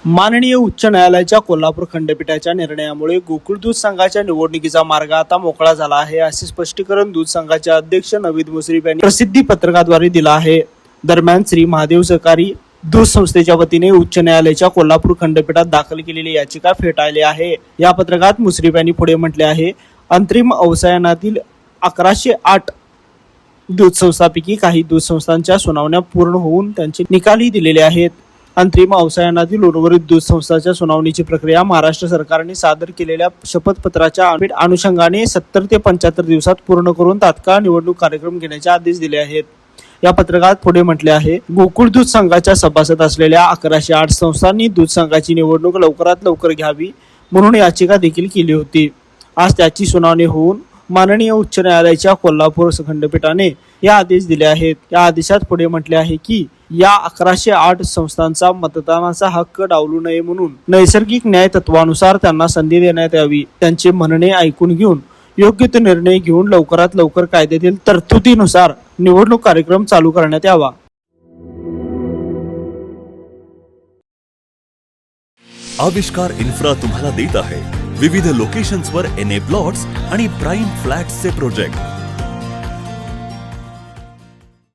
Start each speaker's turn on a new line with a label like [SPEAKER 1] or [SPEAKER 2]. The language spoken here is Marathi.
[SPEAKER 1] माननीय उच्च न्यायालयाच्या कोल्हापूर खंडपीठाच्या निर्णयामुळे गोकुळ दूध संघाच्या निवडणुकीचा मार्ग आता मोकळा झाला आहे, असे स्पष्टीकरण दूध संघाचे अध्यक्ष नवीद मुश्रीफ यांनी प्रसिद्धी पत्रकाद्वारे दिला आहे. दरम्यान श्री महादेव सहकारी दूध संस्थेच्या वतीने उच्च न्यायालयाच्या कोल्हापूर खंडपीठात दाखल केलेली याचिका फेटाळली आहे. या पत्रकात मुश्रीफ यांनी पुढे म्हटले आहे, अंतरिम अवसायनातील 1108 दूध संस्थांपैकी काही दूध संस्थांच्या सुनावण्या पूर्ण होऊन त्यांचे निकालही दिलेले आहेत. अंतरिम अवसायनातील उर्वरित दूध संस्थांच्या सुनावणीची प्रक्रिया महाराष्ट्र सरकारने सादर केलेल्या शपथपत्राच्या अनुषंगाने 70 ते 75 दिवसात पूर्ण करून तात्काळ निवडणूक कार्यक्रम घेण्याचे आदेश दिले आहेत. या पत्रकात पुढे म्हटले आहे, गोकुळ दूध संघाच्या सभासद असलेल्या 1108 संस्थांनी दूध संघाची निवडणूक लवकरात लवकर घ्यावी म्हणून याचिका देखील केली होती. आज त्याची सुनावणी होऊन माननीय उच्च न्यायालयाच्या कोल्हापूर खंडपीठाने हे आदेश दिले आहेत. या आदेशात पुढे म्हटले आहे की या 1108 संस्थांचा मतदानाचा हक्क डावलू नये म्हणून नैसर्गिक न्याय तत्वानुसार त्यांना संधी देण्यात यावी. त्यांचे म्हणणे ऐकून घेऊन योग्य तो निर्णय घेऊन लवकरात लवकर कायद्यातील तरतुदीनुसार निवडणूक कार्यक्रम चालू करण्यात यावा.
[SPEAKER 2] आविष्कार इन्फ्रा तुम्हाला देत आहे विविध लोकेशन्सवर NA प्लॉट्स आणि प्राइम फ्लॅट्सचे प्रोजेक्ट.